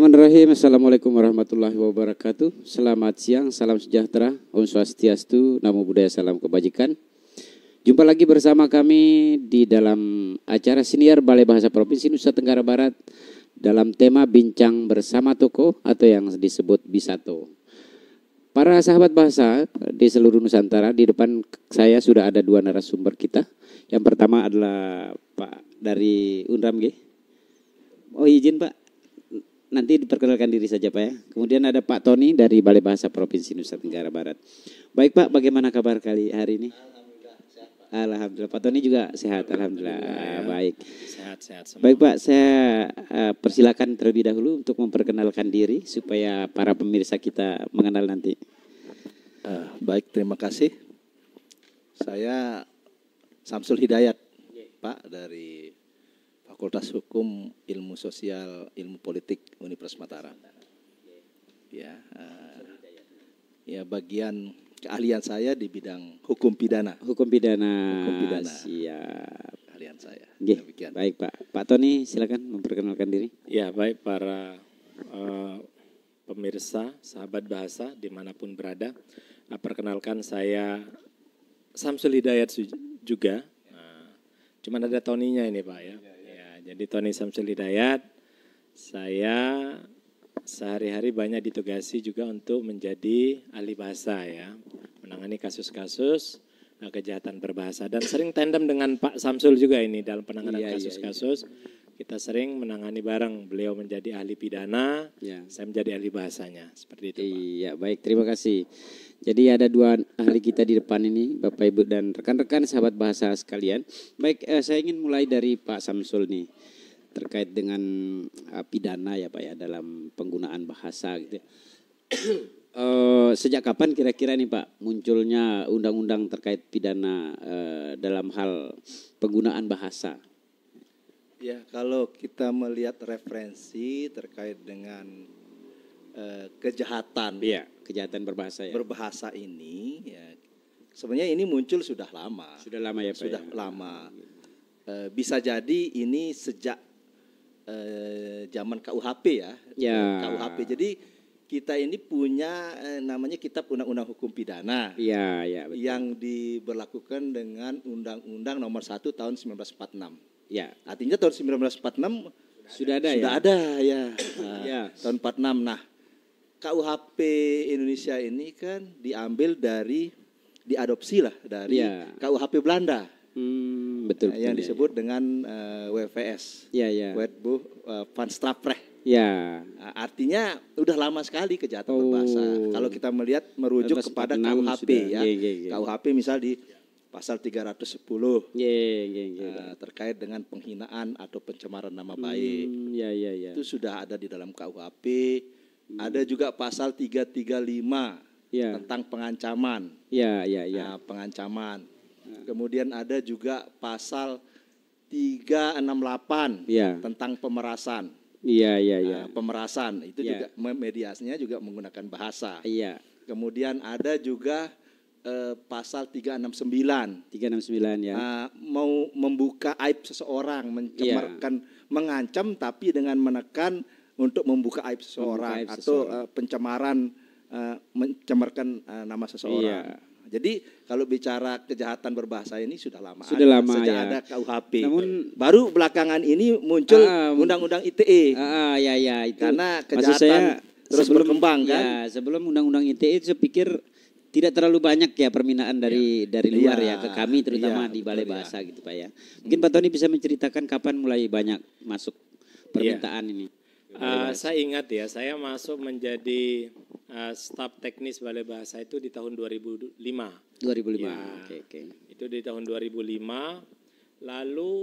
Bismillahirrahmanirrahim. Assalamualaikum warahmatullahi wabarakatuh. Selamat siang, salam sejahtera, Om Swastiastu, Namo Buddhaya, salam kebajikan. Jumpa lagi bersama kami di dalam acara siniar Balai Bahasa Provinsi Nusa Tenggara Barat dalam tema Bincang Bersama Tokoh atau yang disebut Bisato. Para sahabat bahasa di seluruh Nusantara, di depan saya sudah ada dua narasumber kita. Yang pertama adalah Pak dari Unram G. Oh izin Pak. Nanti diperkenalkan diri saja Pak ya. Kemudian ada Pak Tony dari Balai Bahasa Provinsi Nusa Tenggara Barat. Baik Pak, bagaimana kabar kali hari ini? Alhamdulillah sehat Pak. Alhamdulillah. Pak Tony juga sehat, alhamdulillah. Ya. Baik. Sehat semua. Baik Pak, saya persilakan terlebih dahulu untuk memperkenalkan diri supaya para pemirsa kita mengenal nanti. Baik, terima kasih. Saya Samsul Hidayat, Pak, dari Fakultas Hukum Ilmu Sosial Ilmu Politik Universitas Mataram. Ya, bagian keahlian saya di bidang hukum pidana. Hukum pidana. Hukum pidana. Siap. Keahlian saya. Nggih. Demikian. Baik Pak. Pak Tony silakan memperkenalkan diri. Ya, baik para pemirsa, sahabat bahasa dimanapun berada. Perkenalkan saya Samsul Hidayat juga. Cuman ada Tony-nya ini Pak ya. Jadi Tony Samsul Hidayat, saya sehari-hari banyak ditugasi juga untuk menjadi ahli bahasa ya. Menangani kasus-kasus kejahatan berbahasa dan sering tandem dengan Pak Samsul juga ini dalam penanganan kasus-kasus. Kita sering menangani bareng, beliau menjadi ahli pidana, saya menjadi ahli bahasanya, seperti itu Pak. Iya, baik, terima kasih. Jadi ada dua ahli kita di depan ini, Bapak Ibu dan rekan-rekan sahabat bahasa sekalian. Baik, saya ingin mulai dari Pak Samsul nih, terkait dengan pidana ya Pak ya, dalam penggunaan bahasa gitu. Sejak kapan kira-kira nih Pak munculnya undang-undang terkait pidana dalam hal penggunaan bahasa? Ya, kalau kita melihat referensi terkait dengan kejahatan, kejahatan berbahasa ya. Berbahasa ini, ya, sebenarnya ini muncul sudah lama. Sudah lama ya Pak. Sudah lama. Bisa jadi ini sejak zaman KUHP ya. KUHP. Jadi kita ini punya namanya Kitab Undang-Undang Hukum Pidana. Iya, betul. Yang diberlakukan dengan Undang-Undang Nomor 1 Tahun 1946. Ya. Artinya tahun 1946 sudah ada ya. Tahun 46. Nah, KUHP Indonesia ini kan diadopsi lah dari KUHP Belanda. Betul. Yang disebut dengan WVS. Wetboek van Strafrecht. Ya. Artinya udah lama sekali kejahatan berbahasa. Kalau kita melihat merujuk kepada KUHP ya. KUHP misal di Pasal 310 terkait dengan penghinaan atau pencemaran nama baik. Itu sudah ada di dalam KUHP. Ada juga pasal 335 tentang pengancaman. Pengancaman. Kemudian ada juga pasal 368 tentang pemerasan. Pemerasan itu juga mediasinya juga menggunakan bahasa. Kemudian ada juga pasal 369 ya. Mau membuka aib seseorang, mencemarkan, mengancam tapi dengan menekan untuk membuka aib seseorang atau pencemaran, mencemarkan nama seseorang. Jadi kalau bicara kejahatan berbahasa ini sudah lama sejak ada KUHP. Namun baru belakangan ini muncul Undang-Undang ITE. Itu. Karena kejahatan terus berkembang kan. Sebelum Undang-Undang ITE saya pikir tidak terlalu banyak ya permintaan dari luar ya ke kami terutama di Balai Bahasa gitu Pak ya. Mungkin Pak Tony bisa menceritakan kapan mulai banyak masuk permintaan ini. Saya ingat ya, saya masuk menjadi staf teknis Balai Bahasa itu di tahun 2005. 2005. Oke. Itu di tahun 2005. Lalu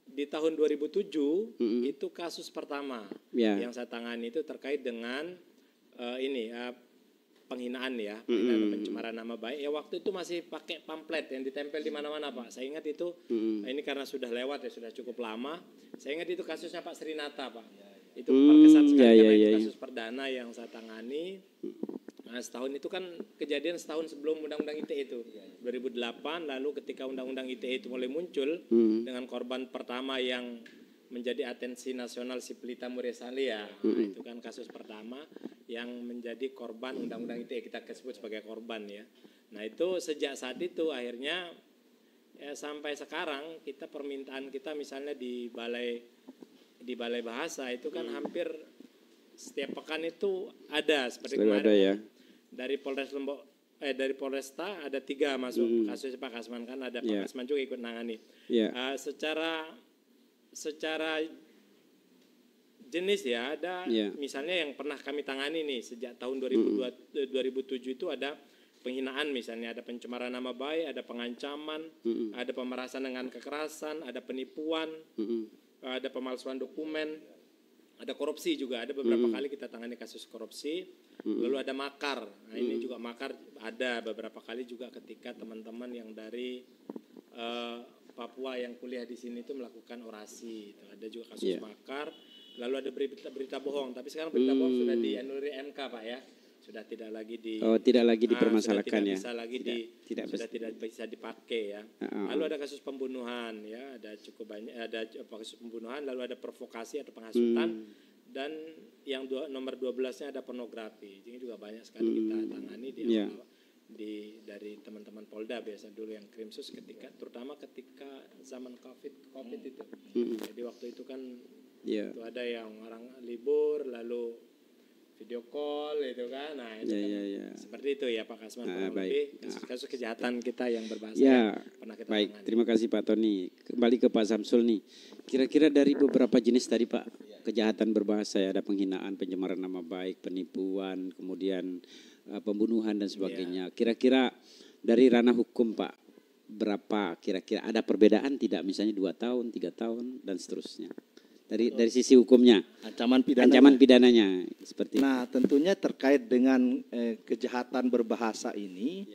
di tahun 2007 itu kasus pertama yang saya tangani itu terkait dengan penghinaan ya, pencemaran nama baik. Ya waktu itu masih pakai pamflet yang ditempel di mana-mana Pak. Saya ingat itu, ini karena sudah lewat ya, sudah cukup lama. Saya ingat itu kasusnya Pak Srinata Pak. Itu berkesan sekali karena itu kasus perdana yang saya tangani. Nah setahun itu kan kejadian setahun sebelum Undang-Undang ITE itu. 2008 lalu ketika Undang-Undang ITE itu mulai muncul dengan korban pertama yang menjadi atensi nasional si Pelita Muresalia. Nah, itu kan kasus pertama yang menjadi korban undang-undang ITE, kita sebut sebagai korban ya. Nah itu sejak saat itu akhirnya ya, sampai sekarang kita permintaan kita misalnya di balai bahasa itu kan hampir setiap pekan itu ada seperti kemarin ada, ya. Dari Polres Lombok dari Polresta ada 3 masuk kasus Pak Kasman kan ada Pak Kasman juga ikut nangani. Secara jenis ya ada misalnya yang pernah kami tangani nih sejak tahun 2007 itu ada penghinaan misalnya, ada pencemaran nama baik, ada pengancaman, ada pemerasan dengan kekerasan, ada penipuan, ada pemalsuan dokumen, ada korupsi juga, ada beberapa kali kita tangani kasus korupsi, lalu ada makar. Nah ini juga makar ada beberapa kali juga ketika teman-teman yang dari Papua yang kuliah di sini itu melakukan orasi, itu ada juga kasus makar, lalu ada berita bohong, tapi sekarang berita bohong sudah dianulir MK Pak ya, sudah tidak lagi dipermasalahkan ya, tidak bisa dipakai ya. Lalu ada kasus pembunuhan ya, ada cukup banyak, ada kasus pembunuhan, lalu ada provokasi atau penghasutan, dan yang nomor 12-nya ada pornografi. Ini juga banyak sekali kita tangani dari teman-teman Polda biasa dulu yang Krimsus terutama ketika zaman COVID itu. Jadi waktu itu kan itu ada yang orang libur lalu video call itu kan. Nah, itu seperti itu ya Pak Kasman, lebih kasus kejahatan kita yang berbahasa pernah kita tangani. Terima kasih Pak Tony. Kembali ke Pak Samsul nih. Kira-kira dari beberapa jenis tadi Pak, kejahatan berbahasa ya, ada penghinaan, pencemaran nama baik, penipuan, kemudian pembunuhan dan sebagainya. Kira-kira dari ranah hukum Pak, berapa kira-kira ada perbedaan tidak, misalnya 2 tahun, 3 tahun dan seterusnya? Dari sisi hukumnya, ancaman pidananya seperti itu. Nah, tentunya terkait dengan kejahatan berbahasa ini,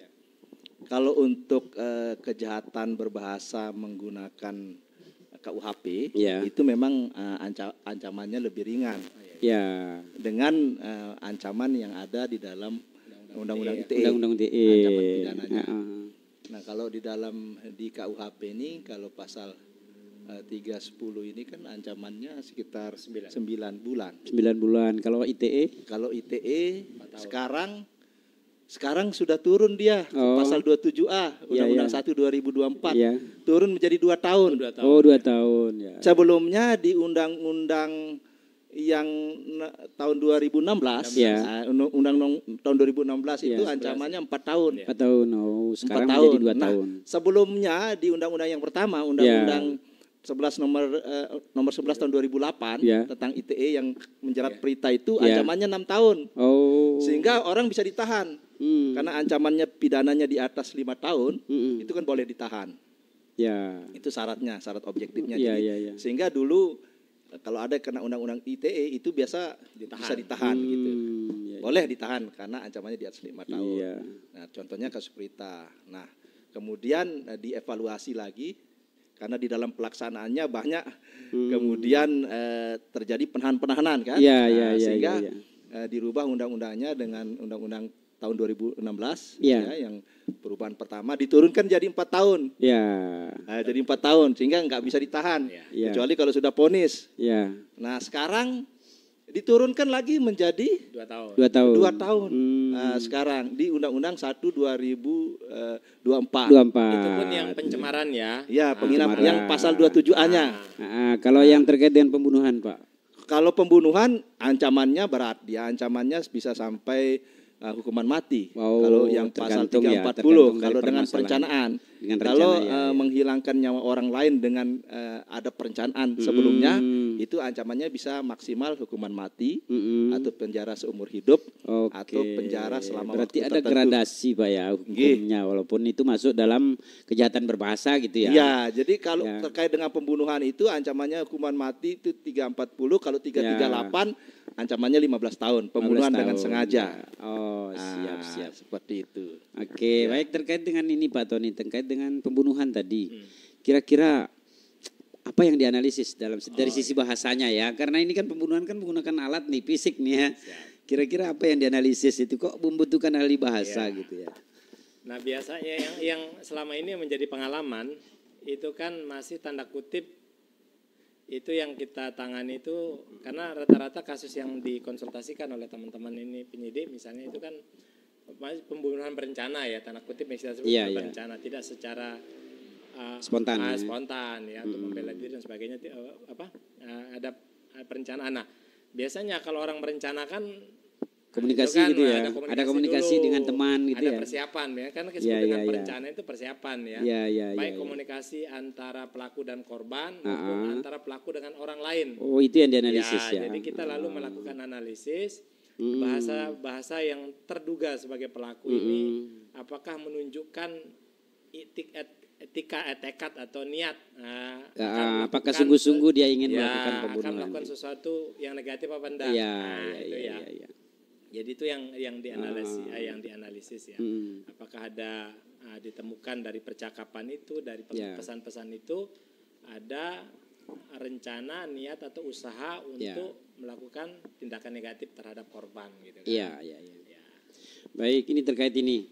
kalau untuk kejahatan berbahasa menggunakan KUHP, itu memang ancamannya lebih ringan. Dengan ancaman yang ada di dalam Undang-Undang ITE. Undang-Undang ITE. Ancaman pidananya. Nah, kalau di KUHP ini kalau pasal 310 ini kan ancamannya sekitar 9 bulan. 9 bulan. Kalau ITE? Kalau ITE sekarang sudah turun dia pasal 27A Undang-Undang 1 2024 turun menjadi 2 tahun. 2 tahun ya. Sebelumnya di Undang-Undang yang tahun 2016 Undang-Undang tahun 2016 itu ancamannya 4 tahun. 4 tahun. Sekarang 4 tahun. Menjadi 2 tahun. Sebelumnya di Undang-Undang yang pertama Undang-Undang 11 nomor 11 tahun 2008 tentang ITE yang menjerat berita itu ancamannya 6 tahun. Sehingga orang bisa ditahan. Karena ancamannya pidananya di atas 5 tahun, itu kan boleh ditahan. Itu syaratnya, syarat objektifnya. Sehingga dulu kalau ada kena undang-undang ITE itu bisa ditahan gitu. Boleh ditahan karena ancamannya di atas 5 tahun. Nah, contohnya kasus berita. Nah, kemudian dievaluasi lagi karena di dalam pelaksanaannya banyak kemudian terjadi penahanan kan. Sehingga dirubah undang-undangnya dengan undang-undang tahun 2016 yang perubahan pertama diturunkan jadi 4 tahun. Jadi 4 tahun sehingga nggak bisa ditahan kecuali kalau sudah vonis. Nah, sekarang diturunkan lagi menjadi 2 tahun. 2 tahun. Nah, sekarang di Undang-Undang 1 2024. Itu pun yang pencemaran ya. Penghinaan yang pasal 27A-nya. Kalau yang terkait dengan pembunuhan, Pak. Kalau pembunuhan ancamannya berat. Dia ancamannya bisa sampai hukuman mati. Kalau yang pasal 340 kalau dengan perencanaan. Kalau menghilangkan nyawa orang lain dengan ada perencanaan sebelumnya, itu ancamannya bisa maksimal hukuman mati atau penjara seumur hidup atau penjara selama berarti waktu ada tertentu. Gradasi Pak ya hukumnya, walaupun itu masuk dalam kejahatan berbahasa gitu ya. Jadi kalau terkait dengan pembunuhan itu ancamannya hukuman mati itu 340, kalau 338 ancamannya 15 tahun, pembunuhan dengan sengaja. Siap. Seperti itu. Oke, baik, terkait dengan ini Pak Tony, terkait dengan pembunuhan tadi. Kira-kira apa yang dianalisis dari sisi bahasanya ya? Karena ini kan pembunuhan kan menggunakan alat nih, fisik nih ya. Kira-kira apa yang dianalisis itu kok membutuhkan ahli bahasa gitu ya? Nah, biasanya yang selama ini menjadi pengalaman itu kan masih tanda kutip Itu yang kita tangani itu karena rata-rata kasus yang dikonsultasikan oleh teman-teman ini penyidik misalnya itu kan pembunuhan berencana ya, tanda kutip misalnya berencana, tidak secara spontan ya untuk membela diri dan sebagainya, ada perencanaan. Nah, biasanya kalau orang merencanakan komunikasi kan, gitu ya, ada komunikasi dulu, dengan teman gitu ada persiapan ya, karena disebut dengan perencanaan itu persiapan ya, baik komunikasi antara pelaku dan korban maupun antara pelaku dengan orang lain. Oh, itu yang dianalisis ya. Jadi kita lalu melakukan analisis bahasa yang terduga sebagai pelaku ini apakah menunjukkan etika, tekad atau niat. Apakah sungguh-sungguh dia ingin melakukan pembunuhan? Akan melakukan sesuatu yang negatif apa enggak? Iya. Jadi itu yang dianalisis ya. Apakah ada ditemukan dari percakapan itu, dari pesan-pesan itu ada rencana, niat atau usaha untuk melakukan tindakan negatif terhadap korban gitu kan. Iya. Baik, ini terkait ini.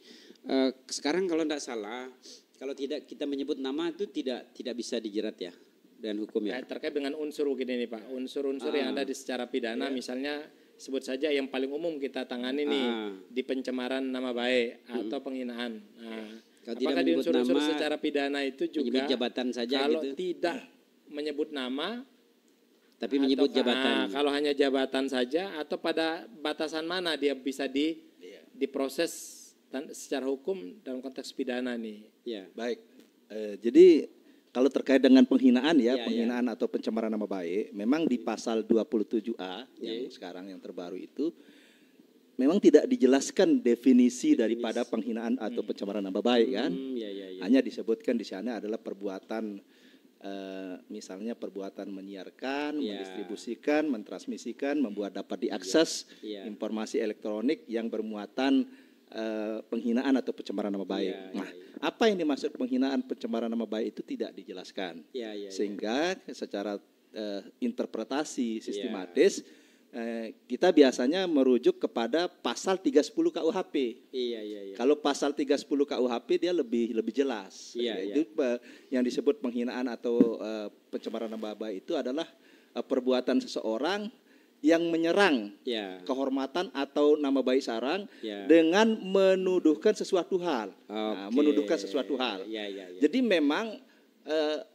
Sekarang kalau tidak salah, kalau tidak kita menyebut nama itu tidak bisa dijerat ya dan hukum ya. Terkait dengan unsur begini nih Pak, unsur-unsur yang ada di secara pidana misalnya sebut saja yang paling umum kita tangani nih di pencemaran nama baik atau penghinaan. Apakah di unsur-unsur secara pidana itu juga jabatan saja kalau gitu? Tidak menyebut nama tapi menyebut jabatan. Kalau hanya jabatan saja atau pada batasan mana dia bisa diproses secara hukum dalam konteks pidana nih. Ya. Baik. Jadi kalau terkait dengan penghinaan penghinaan atau pencemaran nama baik, memang di pasal 27A yang sekarang yang terbaru itu memang tidak dijelaskan definisi daripada penghinaan atau pencemaran nama baik kan. Hanya disebutkan di sana adalah perbuatan misalnya perbuatan menyiarkan, mendistribusikan, mentransmisikan, membuat dapat diakses informasi elektronik yang bermuatan penghinaan atau pencemaran nama baik. Apa yang dimaksud penghinaan pencemaran nama baik itu tidak dijelaskan. Sehingga secara interpretasi sistematis kita biasanya merujuk kepada pasal 310 KUHP. Kalau pasal 310 KUHP dia lebih jelas. Itu yang disebut penghinaan atau pencemaran nama baik itu adalah perbuatan seseorang yang menyerang kehormatan atau nama baik seseorang dengan menuduhkan sesuatu hal. Menuduhkan sesuatu hal. Jadi memang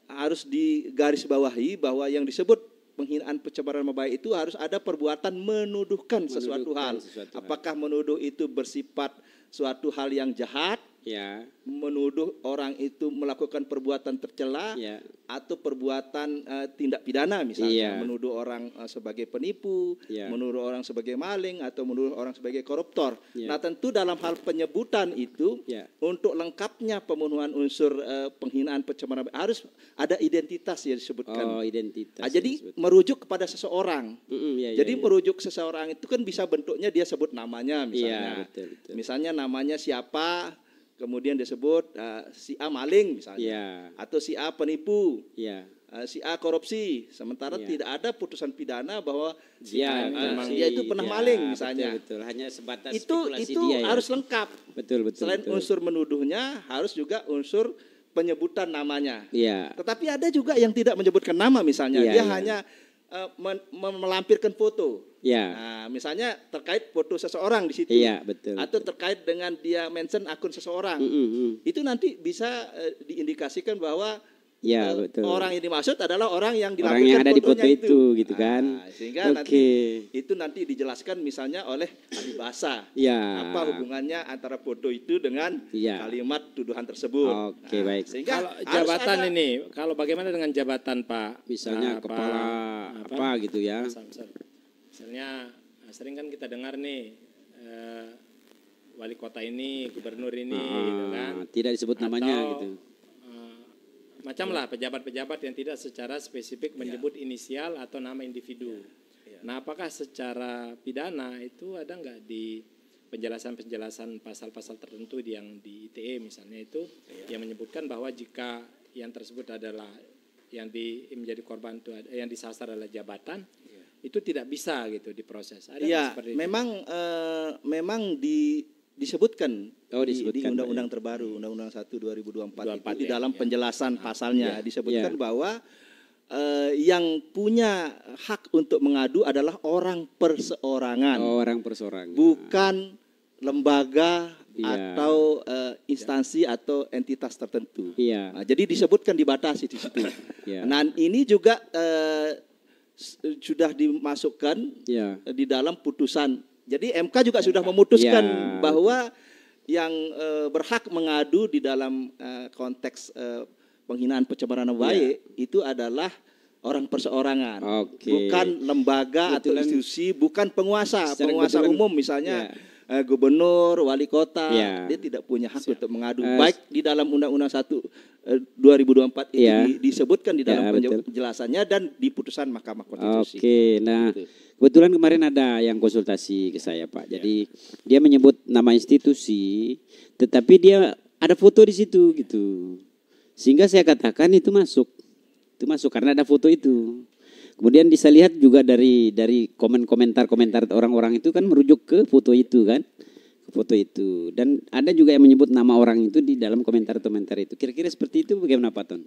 harus digarisbawahi bahwa yang disebut penghinaan pencemaran nama baik itu harus ada perbuatan menuduhkan sesuatu hal. Apakah menuduh itu bersifat suatu hal yang jahat, menuduh orang itu melakukan perbuatan tercela, atau perbuatan tindak pidana misalnya, menuduh orang sebagai penipu, menuduh orang sebagai maling, atau menuduh orang sebagai koruptor. Nah tentu dalam hal penyebutan itu, untuk lengkapnya pemenuhan unsur penghinaan pencemaran harus ada identitas yang disebutkan. Identitas. Jadi merujuk kepada seseorang. Jadi merujuk seseorang itu kan bisa bentuknya dia sebut namanya misalnya. Betul. Misalnya namanya siapa, kemudian disebut si A maling misalnya, atau si A penipu, si A korupsi. Sementara tidak ada putusan pidana bahwa dia itu pernah maling misalnya. Betul. Hanya sebatas itu dia harus lengkap. Betul. Selain unsur menuduhnya, harus juga unsur penyebutan namanya. Tetapi ada juga yang tidak menyebutkan nama misalnya, dia hanya melampirkan foto. Nah, misalnya terkait foto seseorang di situ, betul. Atau terkait dengan dia mention akun seseorang, itu nanti bisa diindikasikan bahwa betul. Orang yang dimaksud adalah orang yang dilampirkan orang yang ada di foto itu gitu kan. Sehingga nanti itu nanti dijelaskan misalnya oleh ahli bahasa. Apa hubungannya antara foto itu dengan kalimat tuduhan tersebut. Baik. Sehingga kalau jabatan ini, kalau bagaimana dengan jabatan Pak? Misalnya kepala apa gitu ya. Misalnya sering kan kita dengar nih wali kota ini, gubernur ini gitu kan. Tidak disebut namanya gitu. Macam lah pejabat-pejabat yang tidak secara spesifik menyebut inisial atau nama individu. Nah, apakah secara pidana itu ada nggak di penjelasan-penjelasan pasal-pasal tertentu yang di ITE misalnya itu yang menyebutkan bahwa jika yang tersebut adalah yang menjadi korban itu yang disasar adalah jabatan, itu tidak bisa gitu diproses. Ada seperti memang disebutkan di undang-undang terbaru, Undang-Undang 1 2024 itu di dalam penjelasan pasalnya disebutkan bahwa yang punya hak untuk mengadu adalah orang perseorangan. Orang perseorangan. Bukan lembaga atau instansi atau entitas tertentu. Nah, jadi disebutkan dibatasi di situ. Nah, ini juga sudah dimasukkan di dalam putusan. Jadi MK juga sudah memutuskan bahwa yang berhak mengadu di dalam konteks penghinaan pencemaran nama baik itu adalah orang perseorangan, bukan lembaga atau institusi, bukan penguasa umum misalnya gubernur, wali kota, dia tidak punya hak untuk mengadu. Baik di dalam Undang-Undang 1 2024 itu disebutkan di dalam penjelasannya dan di putusan Mahkamah Konstitusi. Nah kebetulan kemarin ada yang konsultasi ke saya Pak. Jadi dia menyebut nama institusi, tetapi dia ada foto di situ gitu. Sehingga saya katakan itu masuk karena ada foto itu. Kemudian bisa lihat juga dari komentar orang-orang itu kan merujuk ke foto itu kan, dan ada juga yang menyebut nama orang itu di dalam komentar itu. Kira-kira seperti itu bagaimana Pak Ton?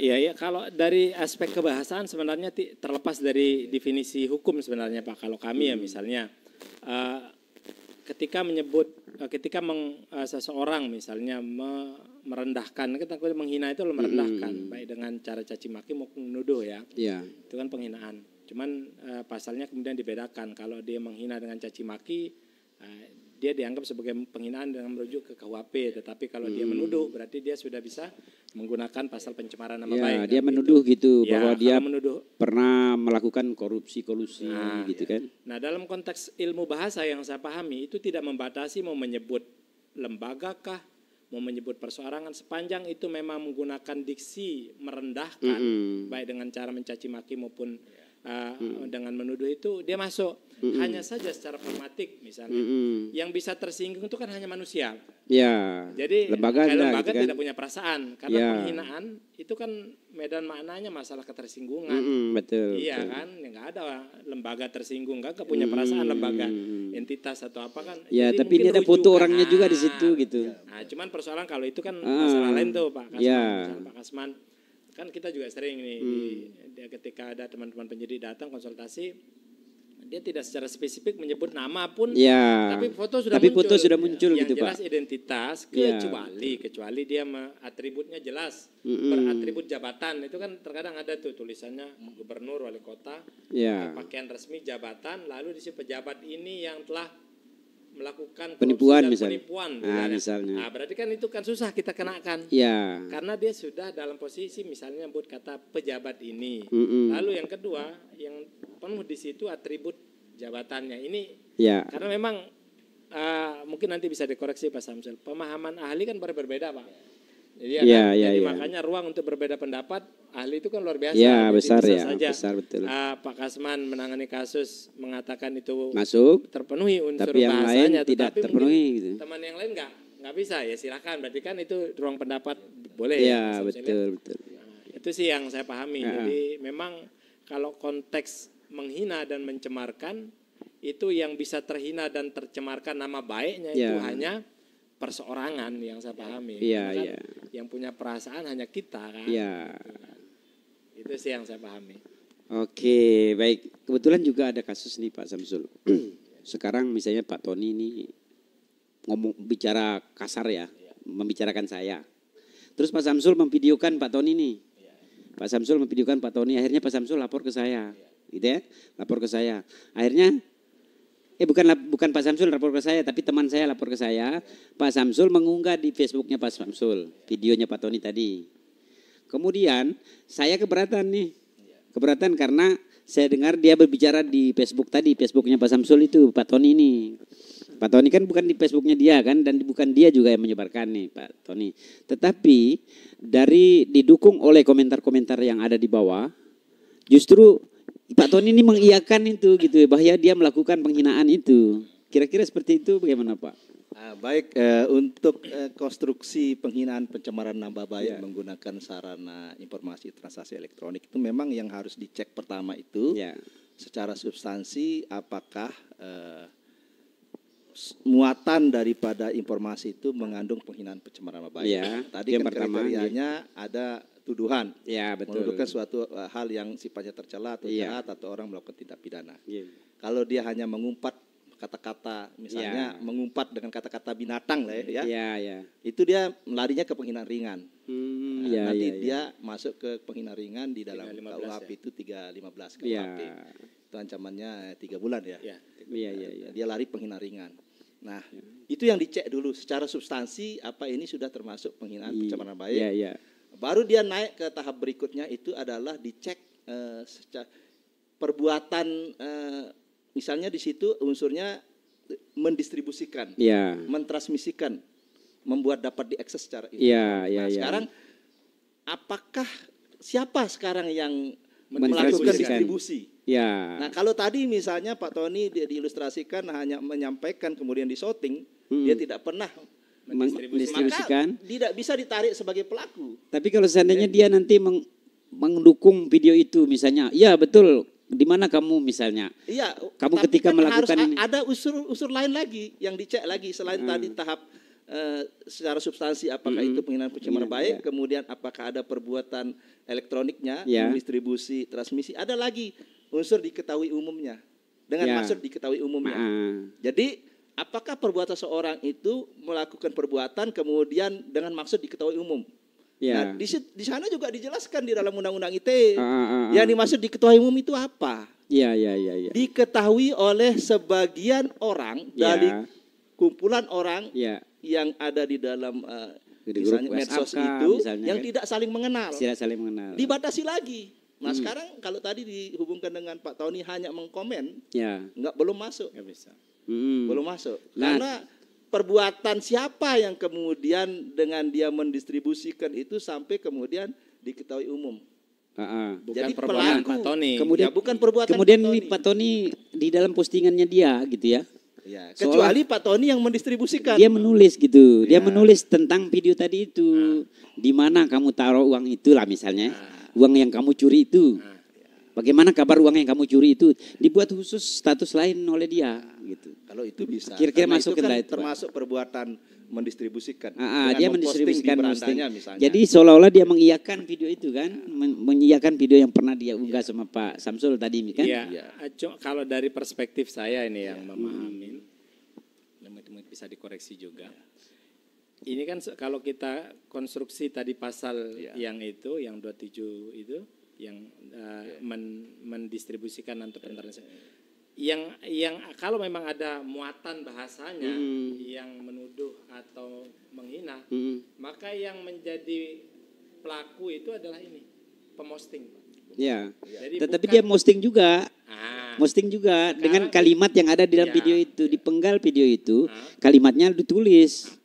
Iya, kalau dari aspek kebahasaan sebenarnya terlepas dari definisi hukum sebenarnya Pak. Kalau kami ya misalnya ketika seseorang misalnya merendahkan, kita menghina itu merendahkan, baik dengan cara caci maki maupun menuduh ya. Itu kan penghinaan. Cuman pasalnya kemudian dibedakan. Kalau dia menghina dengan caci maki, dia dianggap sebagai penghinaan dengan merujuk ke KUHP. Tetapi kalau dia menuduh, berarti dia sudah bisa menggunakan pasal pencemaran nama baik. Dia menuduh gitu bahwa dia pernah melakukan kolusi gitu kan. Nah, dalam konteks ilmu bahasa yang saya pahami itu tidak membatasi mau menyebut lembaga kah, mau menyebut perseorangan, sepanjang itu memang menggunakan diksi merendahkan, baik dengan cara mencaci maki maupun dengan menuduh, itu dia masuk. Hanya saja secara pragmatik misalnya, yang bisa tersinggung itu kan hanya manusia. Jadi lembaga tidak punya perasaan, karena penghinaan itu kan medan maknanya masalah ketersinggungan. Betul. Iya kan, nggak ada lembaga tersinggung, nggak punya perasaan lembaga, entitas atau apa kan. Jadi tapi ini ada foto orangnya juga di situ gitu. Nah, cuman persoalan kalau itu kan masalah lain tuh Pak Kasman. Pak Kasman kan kita juga sering nih ketika ada teman-teman penyidik datang konsultasi, dia tidak secara spesifik menyebut nama pun, tapi foto sudah muncul. Yang gitu jelas Pak. Identitas kecuali dia atributnya jelas, beratribut jabatan. Itu kan terkadang ada tuh tulisannya gubernur, wali kota, pakaian resmi jabatan, lalu di pejabat ini yang telah melakukan penipuan misalnya. Nah, berarti kan itu kan susah kita kenakan. Karena dia sudah dalam posisi misalnya nyebut kata pejabat ini. Lalu yang kedua, yang penuh di situ atribut jabatannya ini. Karena memang mungkin nanti bisa dikoreksi Pak Samsul. Pemahaman ahli kan berbeda Pak. Jadi makanya ruang untuk berbeda pendapat ahli itu kan luar biasa. Besar betul. Pak Kasman menangani kasus mengatakan itu masuk, terpenuhi unsur tapi yang bahasanya, lain tidak terpenuhi. Gitu. Teman yang lain nggak bisa, ya silakan. Berarti kan itu ruang pendapat boleh. Betul. Nah, itu sih yang saya pahami. Jadi memang kalau konteks menghina dan mencemarkan, itu yang bisa terhina dan tercemarkan nama baiknya itu hanya perseorangan yang saya pahami. Yang punya perasaan hanya kita kan. Itu sih yang saya pahami. Oke, baik. Kebetulan juga ada kasus nih Pak Samsul. Sekarang misalnya Pak Tony ini bicara kasar membicarakan saya. Terus Pak Samsul memvideokan Pak Tony nih. Pak Samsul memvideokan Pak Tony, akhirnya Pak Samsul lapor ke saya. Gitu ya, lapor ke saya. Akhirnya bukan Pak Samsul lapor ke saya, tapi teman saya lapor ke saya. Pak Samsul mengunggah di Facebooknya Pak Samsul videonya Pak Tony tadi. Kemudian saya keberatan karena saya dengar dia berbicara di Facebook tadi, Facebooknya Pak Samsul itu, Pak Tony ini. Pak Tony kan bukan di Facebooknya dia kan, dan bukan dia juga yang menyebarkan nih Pak Tony. Tetapi didukung oleh komentar-komentar yang ada di bawah, justru Pak Tony ini mengiyakan itu gitu, bahwa dia melakukan penghinaan itu. Kira-kira seperti itu bagaimana Pak? Baik, untuk konstruksi penghinaan pencemaran nama baik menggunakan sarana informasi transaksi elektronik itu memang yang harus dicek pertama itu secara substansi apakah muatan daripada informasi itu mengandung penghinaan pencemaran nama baik. Ya, tadi yang kan pertama, kriterianya ada tuduhan. Ya, betul. Menuduhkan suatu hal yang sifatnya tercela atau jahat atau orang melakukan tindak pidana. Ya. Kalau dia hanya mengumpat kata-kata, misalnya mengumpat dengan kata-kata binatang lah ya. Ya. Itu dia larinya ke penghinaan ringan. Nanti dia masuk ke penghinaan ringan di dalam KUHP itu 315 KUHP. Itu ancamannya 3 bulan ya. Iya. Dia lari penghinaan ringan. Nah, itu yang dicek dulu secara substansi apa ini sudah termasuk penghinaan pencemaran nama baik. Iya. Baru dia naik ke tahap berikutnya itu adalah dicek secara perbuatan, misalnya di situ unsurnya mendistribusikan, mentransmisikan, membuat dapat diakses secara Iya. Sekarang apakah siapa sekarang yang melakukan distribusi? Ya. Nah, kalau tadi misalnya Pak Tony diilustrasikan hanya menyampaikan kemudian disorting, dia tidak pernah mendistribusikan, maka tidak bisa ditarik sebagai pelaku. Tapi kalau seandainya dia nanti mendukung video itu misalnya, iya betul, di mana kamu misalnya? Iya. Kamu ketika kan melakukan harus ini, ada unsur lain lagi yang dicek lagi selain tadi tahap secara substansi apakah itu penghinaan pencemaran baik, kemudian apakah ada perbuatan elektroniknya, distribusi, transmisi, ada lagi unsur diketahui umumnya dengan maksud diketahui umumnya. Jadi apakah perbuatan seorang itu melakukan perbuatan kemudian dengan maksud diketahui umum? Nah, di sana juga dijelaskan di dalam Undang-Undang ITE. Yang dimaksud diketahui umum itu apa? Iya. Diketahui oleh sebagian orang dari kumpulan orang yang ada di dalam misalnya medsos itu yang tidak saling mengenal. Dibatasi lagi. Nah, sekarang kalau tadi dihubungkan dengan Pak Tony hanya mengkomen, belum masuk. Belum masuk. Karena perbuatan siapa yang kemudian dengan dia mendistribusikan itu sampai kemudian diketahui umum. Bukan Jadi perbuatan pelaku, Pak Tony. Kemudian, bukan perbuatan kemudian Pak Tony. ini Pak Tony di dalam postingannya dia gitu ya. Kecuali Pak Tony yang mendistribusikan. Dia menulis gitu. Dia menulis tentang video tadi itu. Di mana kamu taruh uang itulah misalnya. Uang yang kamu curi itu. Bagaimana kabar uang yang kamu curi itu? Dibuat khusus status lain oleh dia gitu. Kalau itu bisa. Kira-kira masuk itu kan itu termasuk perbuatan mendistribusikan. Dia mendistribusikan misalnya. Jadi seolah-olah dia mengiyakan video itu kan, mengiyakan video yang pernah dia unggah sama Pak Samsul tadi kan. Iya. Kalau dari perspektif saya ini yang memahami, bisa dikoreksi juga. Ini kan kalau kita konstruksi tadi pasal yang itu, yang 27 itu, yang mendistribusikan atau yang kalau memang ada muatan bahasanya yang menuduh atau menghina, maka yang menjadi pelaku itu adalah ini pemosting. Tetapi dia posting juga. Dengan kalimat yang ada di dalam video itu, dipenggal video itu, kalimatnya ditulis.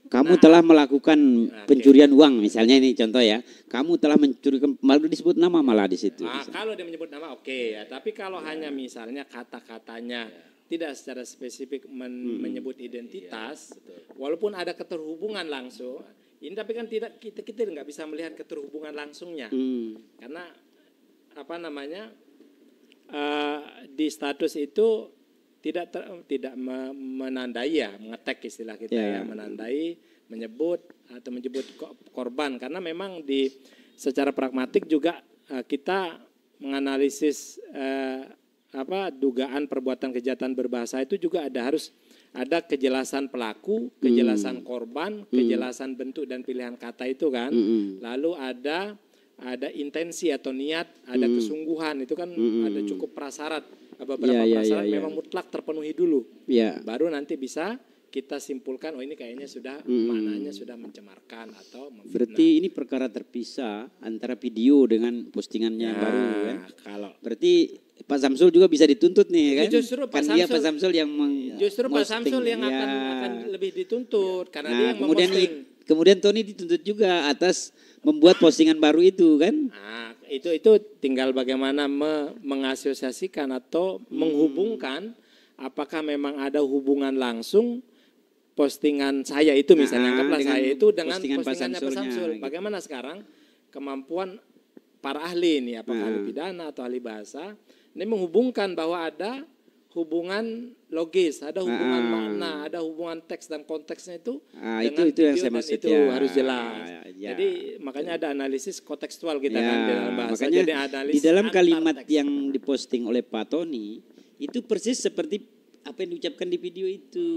Kamu telah melakukan pencurian uang, misalnya ini contoh ya. Kamu telah mencurikan, malah disebut nama malah di situ. Kalau dia menyebut nama ya. Tapi kalau hanya misalnya kata-katanya tidak secara spesifik menyebut identitas, walaupun ada keterhubungan langsung, ini tapi kan tidak kita nggak bisa melihat keterhubungan langsungnya, karena di status itu tidak menandai mengetek istilah kita menandai, menyebut atau menyebut korban, karena memang secara pragmatik juga kita menganalisis dugaan perbuatan kejahatan berbahasa itu juga harus ada kejelasan pelaku, kejelasan korban, kejelasan bentuk dan pilihan kata itu kan, lalu ada intensi atau niat, ada kesungguhan, itu kan ada cukup prasyarat. Beberapa prasyarat memang mutlak terpenuhi dulu, baru nanti bisa kita simpulkan ini kayaknya sudah maknanya sudah mencemarkan atau memfitnah. Berarti ini perkara terpisah antara video dengan postingannya baru kan? Berarti Pak Samsul juga bisa dituntut nih kan? Justru Pak Samsul, dia Pak Samsul yang Pak Samsul yang akan lebih dituntut karena dia yang memposting. Kemudian Tony dituntut juga atas membuat postingan baru itu kan? Itu tinggal bagaimana mengasosiasikan atau menghubungkan, apakah memang ada hubungan langsung postingan saya itu misalnya, anggaplah saya itu dengan postingannya Pak Samsul. Bagaimana sekarang kemampuan para ahli ini, apakah ahli pidana atau ahli bahasa, ini menghubungkan bahwa ada hubungan logis, ada hubungan makna, ada hubungan teks dan konteksnya itu dengan itu yang saya maksud itu harus jelas. Jadi makanya ada analisis kontekstual kita kan di dalam bahasa. Makanya jadi di dalam kalimat yang diposting oleh Pak Tony itu persis seperti apa yang diucapkan di video itu.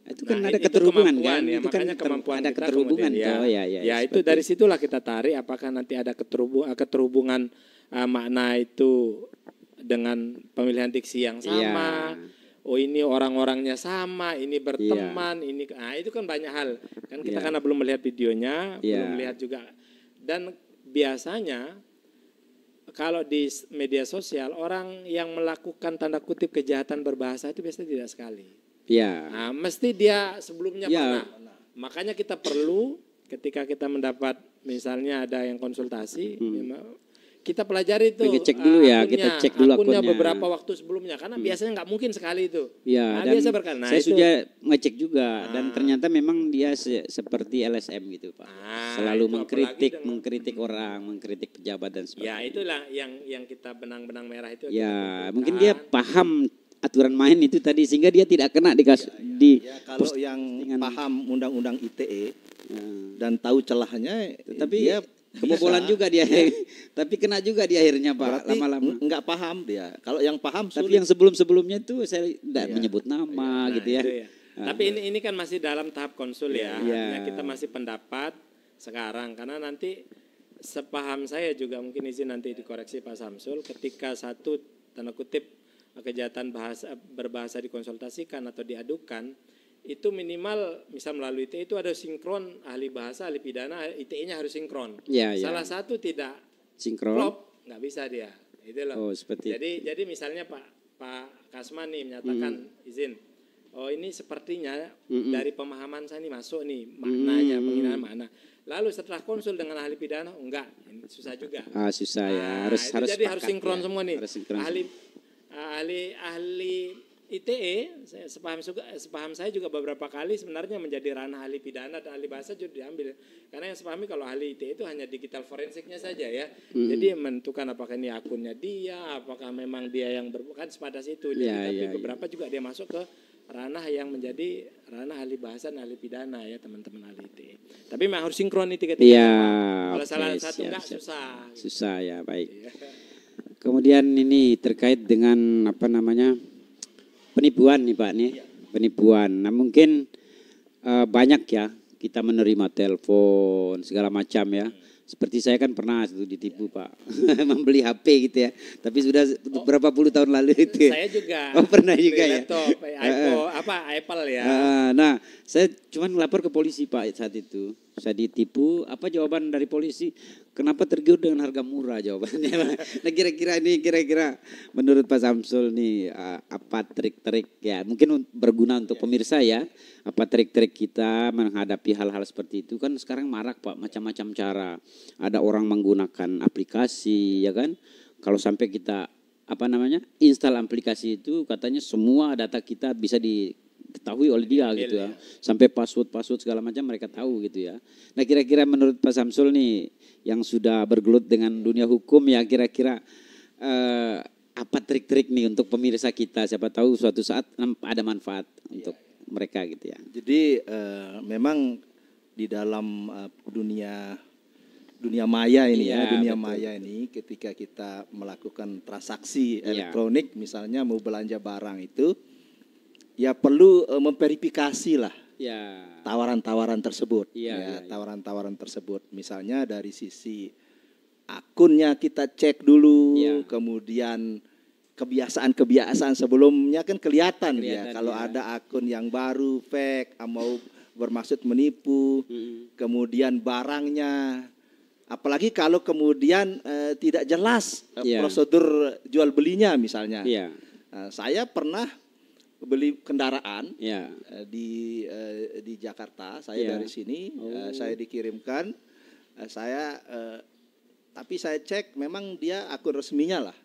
Itu kan ada keterhubungan kan? Ya, itu kan kemampuan ada keterhubungan toh ya itu dari situlah kita tarik apakah nanti ada keterhubungan makna itu dengan pemilihan diksi yang sama. Oh ini orang-orangnya sama, ini berteman, ini itu kan banyak hal. Kan kita karena belum melihat videonya, belum melihat juga. Dan biasanya kalau di media sosial orang yang melakukan tanda kutip kejahatan berbahasa itu biasanya tidak sekali. Nah, mesti dia sebelumnya pernah. Makanya kita perlu ketika kita mendapat misalnya ada yang konsultasi, kita pelajari itu. Cek dulu kita cek dulu akunnya beberapa waktu sebelumnya karena biasanya nggak mungkin sekali itu. Dan biasa berkali. Saya sudah ngecek juga dan ternyata memang dia seperti LSM gitu Pak. Selalu mengkritik orang, mengkritik pejabat dan sebagainya. Ya itulah yang kita benang-benang merah itu. Mungkin dia paham aturan main itu tadi sehingga dia tidak kena kalau yang paham undang-undang ITE dan tahu celahnya, tapi dia kebobolan juga dia, tapi kena juga di akhirnya Pak. Lama-lama nggak paham dia. Kalau yang paham, tapi yang sebelum-sebelumnya itu saya tidak menyebut nama gitu ya. Tapi ini kan masih dalam tahap konsul ya. Kita masih pendapat sekarang karena nanti sepaham saya juga mungkin izin nanti dikoreksi Pak Samsul ketika satu tanda kutip kejahatan berbahasa dikonsultasikan atau diadukan itu minimal misal melalui ITE itu ada sinkron ahli bahasa, ahli pidana, ITE-nya harus sinkron. Salah satu tidak sinkron, nggak bisa dia. Itu loh. Jadi misalnya Pak Kasman nih menyatakan izin. Oh ini sepertinya dari pemahaman saya ini masuk nih maknanya, penggunaan makna. Lalu setelah konsul dengan ahli pidana, enggak, ini susah juga. Susah ya, harus jadi harus sinkron semua nih. Ahli ITE, sepaham saya juga beberapa kali sebenarnya menjadi ranah ahli pidana dan ahli bahasa juga diambil. Karena yang sepahami kalau ahli ITE itu hanya digital forensiknya saja ya. Jadi menentukan apakah ini akunnya dia, apakah memang dia yang berbukan sepadas itu. Tapi beberapa juga dia masuk ke ranah yang menjadi ranah ahli bahasa dan ahli pidana ya teman-teman ahli ITE. Tapi memang harus sinkron itu ketika. Kalau salah satu enggak susah. Susah ya, baik. Kemudian ini terkait dengan penipuan nih Pak nih, penipuan. Nah mungkin banyak ya kita menerima telepon segala macam ya. Seperti saya kan pernah itu ditipu Pak, membeli HP gitu ya. Tapi sudah berapa puluh tahun lalu itu. Saya juga. Pernah juga ya. Laptop, Apple ya. Nah saya cuma lapor ke polisi Pak saat itu. Saya ditipu, apa jawaban dari polisi? Kenapa tergiur dengan harga murah jawabannya? Nah kira-kira menurut Pak Samsul nih apa trik-trik ya mungkin berguna untuk pemirsa ya. Apa trik-trik kita menghadapi hal-hal seperti itu kan sekarang marak Pak macam-macam cara. Ada orang menggunakan aplikasi ya kan. Kalau sampai kita install aplikasi itu katanya semua data kita bisa diketahui oleh dia gitu ya. Sampai password segala macam mereka tahu gitu ya. Nah kira-kira menurut Pak Samsul nih yang sudah bergelut dengan dunia hukum ya kira-kira apa trik-trik nih untuk pemirsa kita siapa tahu suatu saat ada manfaat untuk mereka gitu ya. Jadi memang di dalam dunia maya ini dunia maya ini ketika kita melakukan transaksi elektronik misalnya mau belanja barang itu ya perlu memverifikasi lah tawaran-tawaran tersebut. Tawaran-tawaran tersebut. Misalnya dari sisi akunnya kita cek dulu, kemudian kebiasaan sebelumnya kan kelihatan ya. Kalau ada akun yang baru, fake, mau bermaksud menipu, kemudian barangnya, apalagi kalau kemudian tidak jelas prosedur jual belinya misalnya. Saya pernah beli kendaraan di Jakarta, saya dari sini, saya dikirimkan, tapi saya cek memang dia akun resminya lah.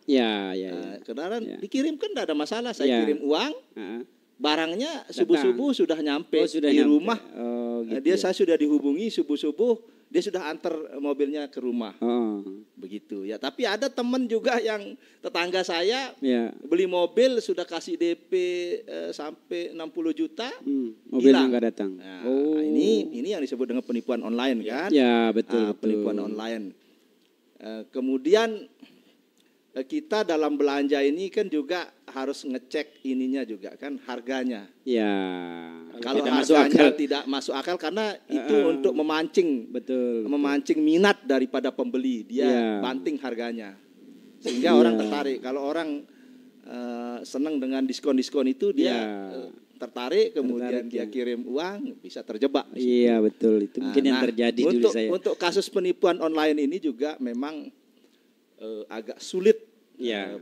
Kendaraan dikirimkan tidak ada masalah, saya kirim uang, barangnya subuh-subuh sudah nyampe di rumah. gitu dia saya sudah dihubungi subuh-subuh, dia sudah antar mobilnya ke rumah. Begitu ya. Tapi ada teman juga yang tetangga saya beli mobil sudah kasih DP sampai 60 juta, mobilnya nggak datang. Nah, ini yang disebut dengan penipuan online kan? Ya betul. Penipuan online. Kemudian kita dalam belanja ini kan juga harus ngecek ininya juga kan, harganya. Ya. Kalau harganya tidak masuk akal karena itu untuk memancing, memancing minat daripada pembeli, dia banting harganya, sehingga orang tertarik. Kalau orang senang dengan diskon-diskon itu dia tertarik, kemudian dia kirim uang, bisa terjebak. Iya betul, itu mungkin yang terjadi dulu saya. Untuk kasus penipuan online ini juga memang agak sulit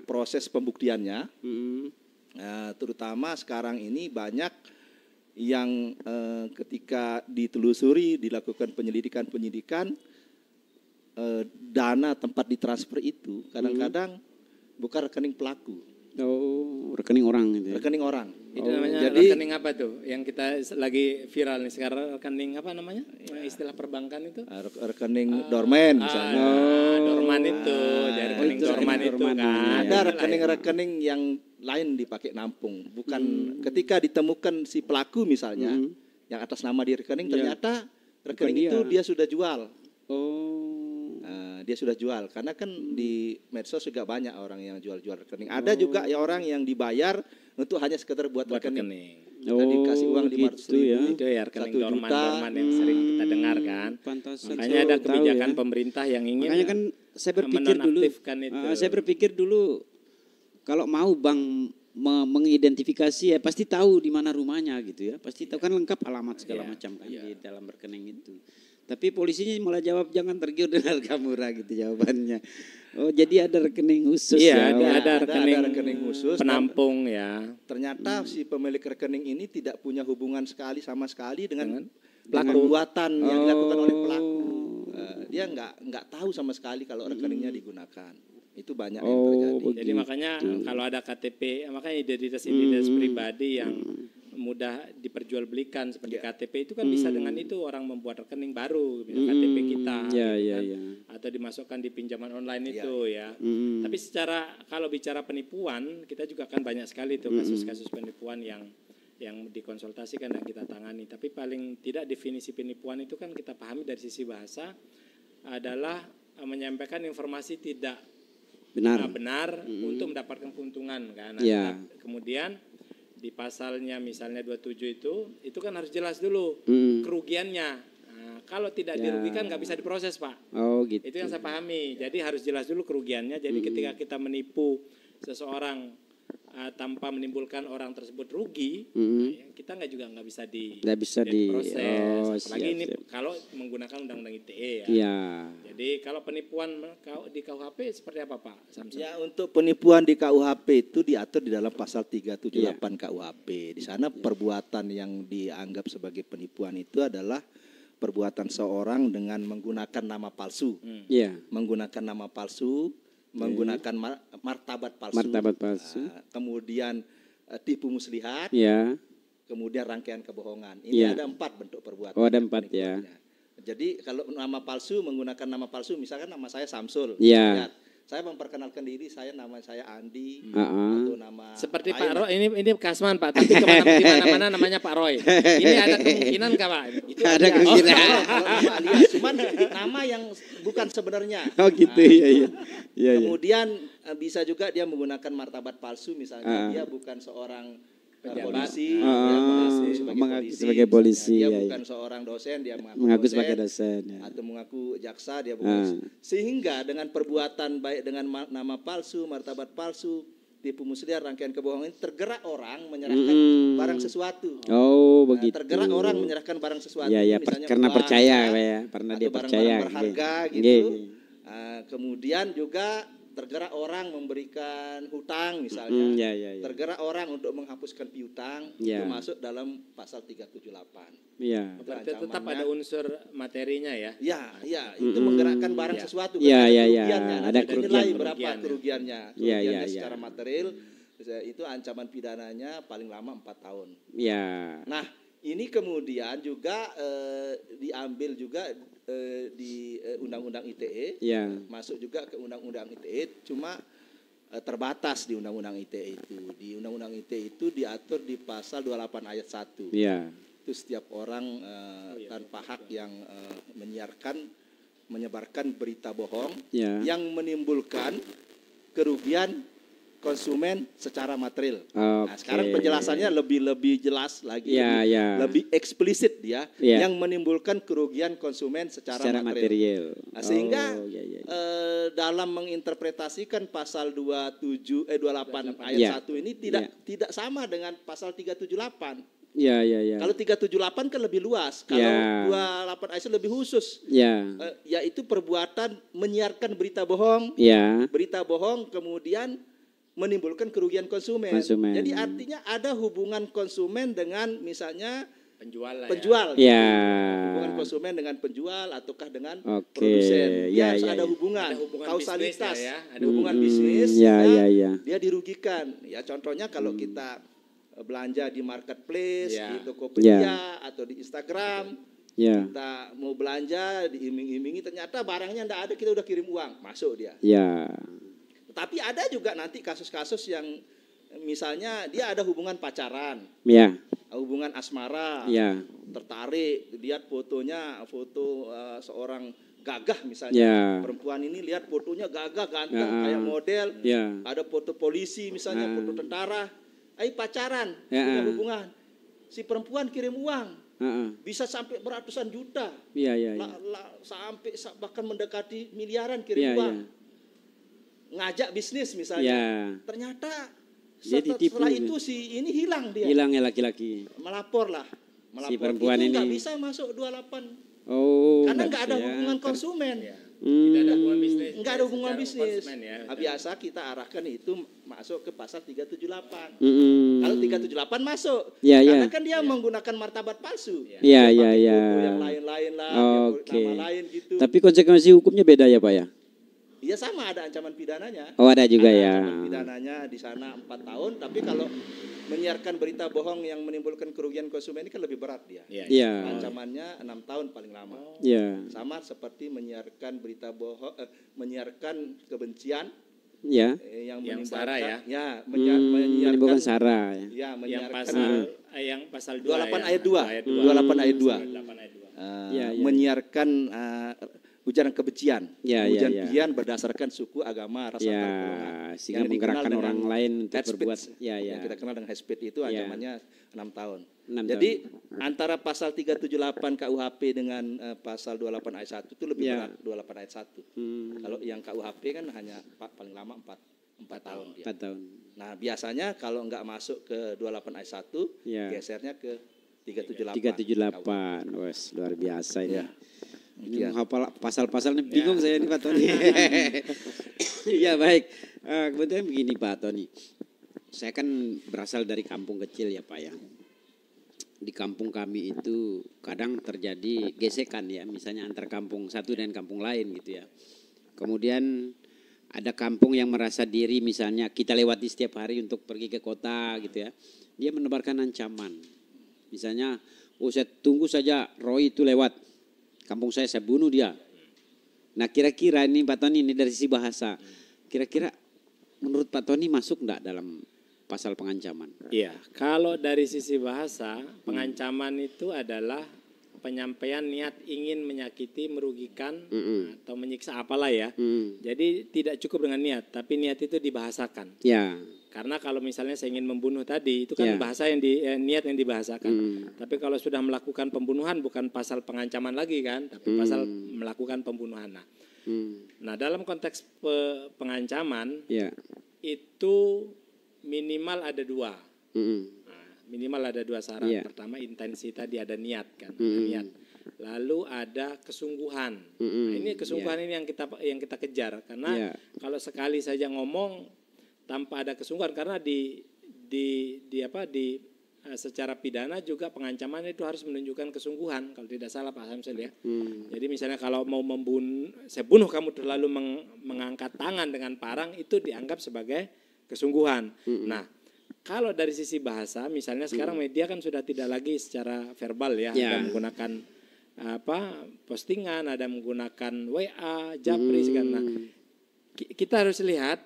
proses pembuktiannya, terutama sekarang ini banyak yang ketika ditelusuri, dilakukan penyidikan, dana tempat ditransfer itu kadang-kadang bukan rekening pelaku. Rekening orang gitu ya? Rekening orang. Itu namanya jadi, rekening apa tuh? Yang kita lagi viral nih sekarang, rekening apa namanya? Istilah perbankan itu? Rekening dorman misalnya. Dorman itu, dari rekening dorman itu kan. Ada rekening-rekening yang lain dipakai nampung. Bukan ketika ditemukan si pelaku misalnya, yang atas nama di rekening, ternyata rekening itu dia sudah jual. Dia sudah jual, karena kan di medsos juga banyak orang yang jual-jual rekening. Ada juga ya orang yang dibayar untuk hanya sekedar buat rekening. Dikasih uang 500.000, itu ya rekening dorman yang sering kita dengar kan. Makanya ada kebijakan pemerintah yang ingin saya berpikir dulu kalau mau bank mengidentifikasi ya pasti tahu di mana rumahnya gitu ya, pasti tahu kan lengkap alamat segala macam kan di dalam rekening itu. Tapi polisinya malah jawab jangan tergiur dengan harga murah gitu jawabannya. Oh jadi ada rekening khusus ada rekening khusus penampung ya. Ternyata si pemilik rekening ini tidak punya hubungan sama sekali dengan perbuatan yang dilakukan oleh pelaku. Dia nggak tahu sama sekali kalau rekeningnya digunakan. Itu banyak yang terjadi. Jadi makanya kalau ada KTP, makanya identitas pribadi yang mudah diperjualbelikan seperti KTP itu kan bisa dengan itu orang membuat rekening baru, KTP kita, atau dimasukkan di pinjaman online itu ya. Tapi kalau bicara penipuan, kita juga kan banyak sekali tuh kasus-kasus penipuan yang dikonsultasikan dan kita tangani. Tapi paling tidak definisi penipuan itu kan kita pahami dari sisi bahasa adalah menyampaikan informasi tidak benar untuk mendapatkan keuntungan kan. Kemudian di pasalnya misalnya 27 itu kan harus jelas dulu kerugiannya. Nah, kalau tidak dirugikan nggak bisa diproses Pak. Gitu. Itu yang saya pahami. Jadi harus jelas dulu kerugiannya. Jadi ketika kita menipu seseorang tanpa menimbulkan orang tersebut rugi, kita nggak bisa diproses. Apalagi ini kalau menggunakan undang-undang ITE ya. Jadi kalau penipuan di KUHP seperti apa Pak Samsul? Ya untuk penipuan di KUHP itu diatur di dalam pasal 378 KUHP. Di sana perbuatan yang dianggap sebagai penipuan itu adalah perbuatan seorang dengan menggunakan nama palsu, menggunakan nama palsu, menggunakan martabat palsu, kemudian tipu muslihat, kemudian rangkaian kebohongan. Ini ada 4 bentuk perbuatan. Ada 4 ya. Jadi kalau nama palsu, menggunakan nama palsu, misalkan nama saya Samsul, saya memperkenalkan diri, nama saya Andi, atau nama seperti Pak Roy, ini Kasman Pak, tapi kemana-mana namanya Pak Roy. Ini ada kemungkinan nggak Pak? Itu ada kemungkinan. Cuman nama yang bukan sebenarnya. Gitu ya. Kemudian bisa juga dia menggunakan martabat palsu, misalnya dia bukan seorang polisi, sebagai polisi, dia bukan seorang dosen, dia mengaku sebagai dosen, atau mengaku jaksa, dia bukan. Sehingga dengan perbuatan baik dengan nama palsu, martabat palsu, tipu muslihat, rangkaian kebohongan, tergerak orang menyerahkan barang sesuatu. Begitu. Tergerak orang menyerahkan barang sesuatu. Misalnya karena uang, percaya pernah dia percaya. Barang berharga gitu. Kemudian juga tergerak orang memberikan hutang misalnya, tergerak orang untuk menghapuskan piutang, itu masuk dalam pasal 378. Tetap ada unsur materinya ya. Itu menggerakkan barang sesuatu. Ada nilai berapa kerugiannya secara material, itu ancaman pidananya paling lama 4 tahun. Nah, ini kemudian juga diambil juga di Undang-Undang ITE, masuk juga ke Undang-Undang ITE, cuma terbatas di Undang-Undang ITE itu. Di Undang-Undang ITE itu diatur di pasal 28 ayat 1. Itu setiap orang tanpa hak yang menyebarkan berita bohong yang menimbulkan kerugian konsumen secara material. Nah, sekarang penjelasannya lebih jelas lagi, lebih eksplisit dia, yang menimbulkan kerugian konsumen secara material. Nah, sehingga dalam menginterpretasikan pasal 28 ayat 1 ini tidak sama dengan pasal 378. Kalau 378 kan lebih luas, kalau 28 ayat lebih khusus, yaitu perbuatan menyiarkan berita bohong, berita bohong kemudian menimbulkan kerugian konsumen. Jadi artinya ada hubungan konsumen dengan misalnya penjual. Hubungan konsumen dengan penjual ataukah dengan produsen. Harus ada hubungan kausalitas, ada hubungan bisnis. Dia dirugikan. Ya contohnya kalau kita belanja di marketplace, di Tokopedia atau di Instagram, kita mau belanja diiming-imingi, ternyata barangnya enggak ada, kita udah kirim uang, masuk dia. Tapi ada juga nanti kasus-kasus yang misalnya dia ada hubungan pacaran, hubungan asmara, tertarik, lihat fotonya, foto seorang gagah misalnya, perempuan ini lihat fotonya gagah, ganteng, kayak model, ada foto polisi misalnya, foto tentara, pacaran, punya hubungan, si perempuan kirim uang, bisa sampai beratusan juta, sampai bahkan mendekati miliaran kirim uang. Ngajak bisnis misalnya, ternyata setelah itu si ini hilang dia. Hilang ya laki-laki. Melapor. Si perempuan itu ini nggak bisa masuk 28. Karena nggak ada hubungan konsumen. Tidak ada hubungan bisnis. Nggak ada hubungan bisnis. Biasa kita arahkan itu masuk ke pasal 378. Kalau 378 masuk, karena kan dia menggunakan martabat palsu. Yang lain-lain lah, nama lain gitu. Tapi konsekuensi hukumnya beda ya Pak ya? Iya sama, ada ancaman pidananya. Ada juga ancaman pidananya di sana 4 tahun, tapi kalau menyiarkan berita bohong yang menimbulkan kerugian konsumen ini kan lebih berat dia. Ancamannya 6 tahun paling lama. Sama seperti menyiarkan berita bohong, menyiarkan kebencian. Yang menimbulkan menimbulkan sara. Yang pasal 28 ayat 2. 28 ayat 2. Menyiarkan ujaran kebencian, kebencian berdasarkan suku, agama, ras antar golongan. Sehingga menggerakkan orang lain untuk berbuat. Yang kita kenal dengan hate speech itu ancamannya 6 tahun. Jadi antara pasal 378 KUHP dengan pasal 28 ayat 1 itu lebih berat, 28 ayat 1. Kalau yang KUHP kan hanya paling lama 4 tahun. 4 tahun. Nah biasanya kalau nggak masuk ke 28 ayat 1, gesernya ke 378. 378, wes luar biasa ini. Ini menghafal pasal-pasalnya bingung saya nih Pak Tony. Ya baik, kebetulan begini Pak Tony. Saya kan berasal dari kampung kecil ya Pak ya. Di kampung kami itu kadang terjadi gesekan ya, misalnya antar kampung satu dan kampung lain gitu ya. Kemudian ada kampung yang merasa diri misalnya kita lewati setiap hari untuk pergi ke kota gitu ya. Dia menebarkan ancaman. Misalnya, saya tunggu saja Roy itu lewat. Kampung saya bunuh dia. Nah kira-kira ini Pak Tony ini dari sisi bahasa. Kira-kira menurut Pak Tony masuk enggak dalam pasal pengancaman? Iya, kalau dari sisi bahasa, pengancaman itu adalah penyampaian niat ingin menyakiti, merugikan, atau menyiksa apalah ya. Jadi tidak cukup dengan niat, tapi niat itu dibahasakan. Karena kalau misalnya saya ingin membunuh tadi, itu kan bahasa yang niat yang dibahasakan. Tapi kalau sudah melakukan pembunuhan bukan pasal pengancaman lagi kan, tapi pasal melakukan pembunuhan. Nah dalam konteks pengancaman itu minimal ada 2. Minimal ada 2 syarat. Pertama intensi tadi ada niat kan, ada niat. Lalu ada kesungguhan. Nah, ini kesungguhan ini yang kita kejar karena kalau sekali saja ngomong tanpa ada kesungguhan, karena secara pidana juga pengancaman itu harus menunjukkan kesungguhan kalau tidak salah Pak Samsul ya. Jadi misalnya kalau mau saya bunuh kamu terlalu mengangkat tangan dengan parang itu dianggap sebagai kesungguhan. Nah kalau dari sisi bahasa, misalnya sekarang media kan sudah tidak lagi secara verbal ya, ada menggunakan postingan, ada menggunakan WA, Japri segala. Nah, kita harus lihat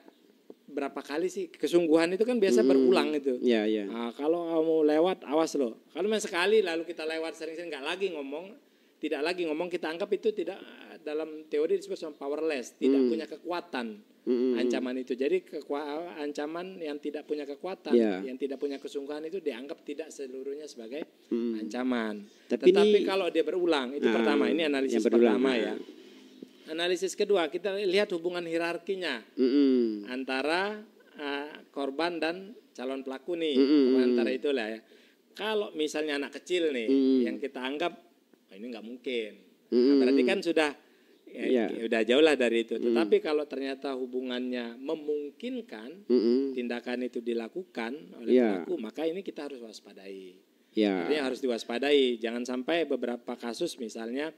berapa kali sih kesungguhan itu kan biasa berulang itu. Nah, kalau kamu lewat, awas loh. Kalau sekali lalu kita lewat sering-sering nggak lagi ngomong, tidak lagi ngomong, kita anggap itu tidak, dalam teori disebut sama powerless, tidak punya kekuatan. Ancaman itu, jadi ancaman yang tidak punya kekuatan, yang tidak punya kesungguhan itu dianggap tidak seluruhnya sebagai ancaman. Tetapi kalau dia berulang, itu pertama, ini analisis pertama ya. Analisis kedua, kita lihat hubungan hierarkinya antara korban dan calon pelaku nih, antara itulah ya. Kalau misalnya anak kecil nih, yang kita anggap ini nggak mungkin, berarti kan sudah udah jauh lah dari itu. Tetapi kalau ternyata hubungannya memungkinkan tindakan itu dilakukan oleh pelaku, maka ini kita harus waspadai. Artinya harus diwaspadai. Jangan sampai beberapa kasus, misalnya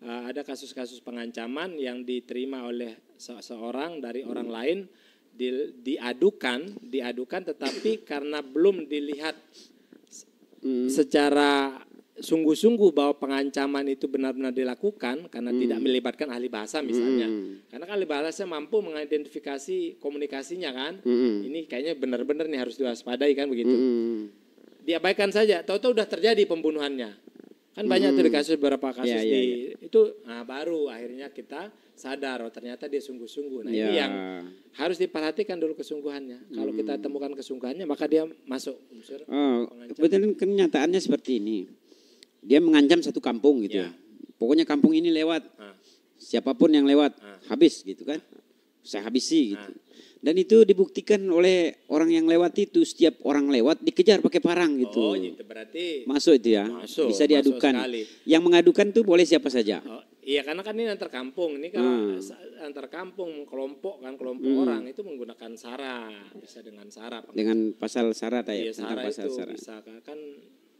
ada kasus-kasus pengancaman yang diterima oleh seseorang dari orang lain, diadukan, tetapi karena belum dilihat secara sungguh-sungguh bahwa pengancaman itu benar-benar dilakukan, karena tidak melibatkan ahli bahasa misalnya. Karena ahli bahasa mampu mengidentifikasi komunikasinya kan. Ini kayaknya benar-benar nih harus diwaspadai kan begitu. Diabaikan saja, tahu-tahu udah terjadi pembunuhannya. Kan banyak tuh beberapa kasus itu, baru akhirnya kita sadar oh ternyata dia sungguh-sungguh. Nah ini yang harus diperhatikan dulu kesungguhannya. Kalau kita temukan kesungguhannya, maka dia masuk unsur pengancaman. Betul, kenyataannya seperti ini. Dia mengancam satu kampung gitu ya. Pokoknya kampung ini lewat, siapapun yang lewat, habis gitu kan. Saya habisi gitu. Dan itu dibuktikan oleh orang yang lewat itu, setiap orang lewat dikejar pakai parang gitu. Oh itu berarti. Masuk itu ya, bisa diadukan. Yang mengadukan tuh boleh siapa saja. Oh, iya karena kan ini antar kampung, ini kalau antar kampung, kelompok orang itu menggunakan SARA, bisa dengan SARA. Dengan pasal SARA ya? Iya SARA itu SARA. bisa kan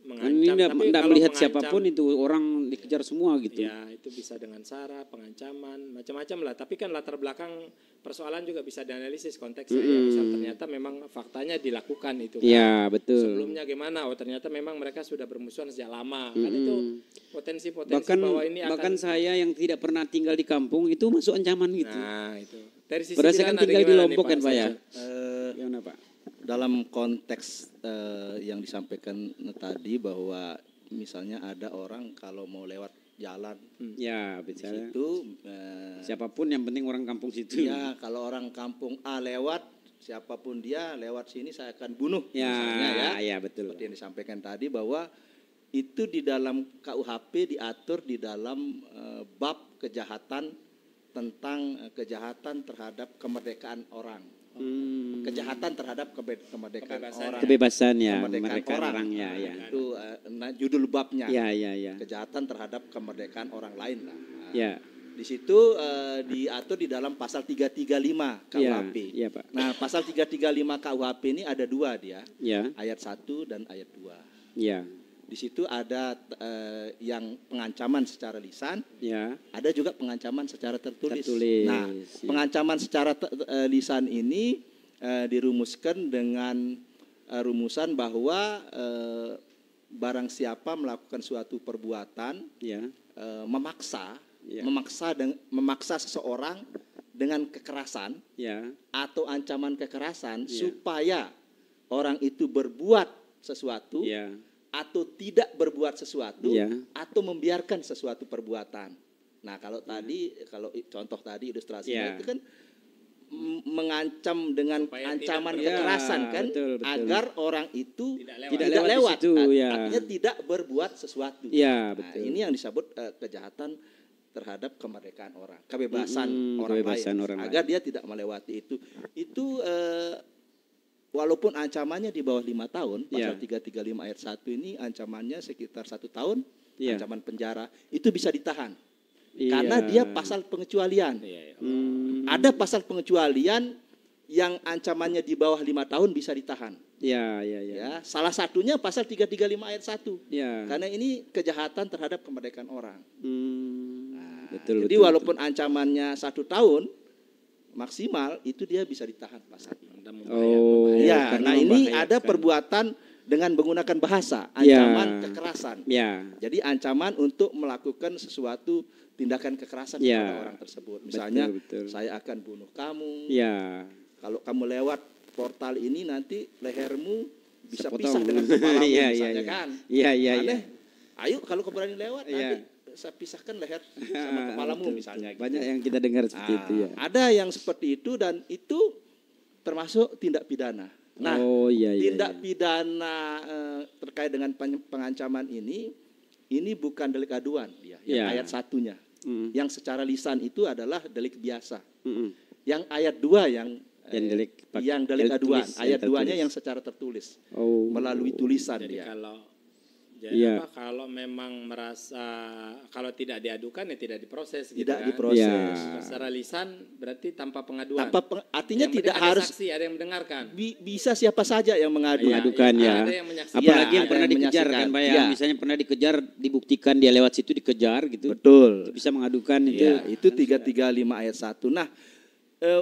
mengancam. Ini tidak melihat siapapun itu orang dikejar semua gitu. Ya itu bisa dengan SARA, pengancaman, macam-macam lah. Tapi kan latar belakang persoalan juga bisa dianalisis konteksnya. Ya, misal ternyata memang faktanya dilakukan itu kan. Ya betul. Sebelumnya gimana? Oh ternyata memang mereka sudah bermusuhan sejak lama. Kan itu potensi-potensi bahwa ini akan. Bahkan saya yang tidak pernah tinggal di kampung itu masuk ancaman gitu. Nah itu. Dari sisi berdasarkan tinggal di Lombok kan Pak ya? Gimana Pak? Dalam konteks yang disampaikan tadi bahwa misalnya ada orang kalau mau lewat jalan, ya bicara itu siapapun yang penting orang kampung situ. Ya kalau orang kampung A lewat, siapapun dia lewat sini saya akan bunuh. Ya, misalnya ya betul. Seperti yang disampaikan tadi bahwa itu di dalam KUHP diatur di dalam bab kejahatan tentang kejahatan terhadap kemerdekaan orang. Kejahatan terhadap kemerdekaan orang. Kebebasan ya, kemerdekaan orang ya. Itu judul babnya. Ya. Kejahatan terhadap kemerdekaan orang lain lah. Ya. Di situ diatur di dalam pasal 335 KUHP. Ya, Pak. Nah, pasal 335 KUHP ini ada dua dia. Ya. Ayat 1 dan ayat 2. Ya. Di situ ada yang pengancaman secara lisan, ada juga pengancaman secara tertulis. Nah, pengancaman secara lisan ini dirumuskan dengan rumusan bahwa barang siapa melakukan suatu perbuatan, memaksa seseorang dengan kekerasan atau ancaman kekerasan supaya orang itu berbuat sesuatu. Atau tidak berbuat sesuatu, atau membiarkan sesuatu perbuatan. Nah kalau tadi, kalau contoh tadi ilustrasinya itu kan mengancam dengan ancaman kekerasan kan, betul. Agar orang itu tidak lewat artinya tidak berbuat sesuatu. Nah, ini yang disebut kejahatan terhadap kemerdekaan orang, kebebasan orang lain, agar dia tidak melewati itu. Itu walaupun ancamannya di bawah 5 tahun, pasal 335 ayat 1 ini ancamannya sekitar 1 tahun, ancaman penjara, itu bisa ditahan. Karena dia pasal pengecualian. Ada pasal pengecualian yang ancamannya di bawah 5 tahun bisa ditahan. Ya, salah satunya pasal 335 ayat 1. Karena ini kejahatan terhadap kemerdekaan orang. Jadi walaupun ancamannya 1 tahun maksimal, itu dia bisa ditahan pasal ini. dan membahayakan. Ya, nah ini ada perbuatan dengan menggunakan bahasa, ancaman kekerasan. Jadi ancaman untuk melakukan sesuatu tindakan kekerasan kepada orang tersebut. Misalnya, saya akan bunuh kamu. Kalau kamu lewat portal ini nanti lehermu bisa pisah dengan kepalamu, misalnya kan. Ayo kalau kau berani lewat nanti saya pisahkan leher sama kepalamu misalnya. Banyak yang kita dengar seperti itu ya. Ada yang seperti itu dan itu termasuk tindak pidana. Nah, tindak pidana terkait dengan pengancaman ini bukan delik aduan yang ayat 1-nya. Yang secara lisan itu adalah delik biasa. Yang ayat 2 yang delik aduan, ayat 2-nya yang secara tertulis. Melalui tulisan. Jadi kalau memang merasa kalau tidak diadukan ya tidak diproses gitu tidak diproses. Secara lisan berarti tanpa pengaduan. Artinya yang tidak harus saksi, ada yang mendengarkan. Bisa siapa saja yang mengadukan Ada yang menyaksikan. Apalagi yang pernah dikejar kan Pak ya. Misalnya pernah dikejar, dibuktikan dia lewat situ dikejar gitu. Betul. Bisa mengadukan itu. Itu 335 ayat 1. Nah,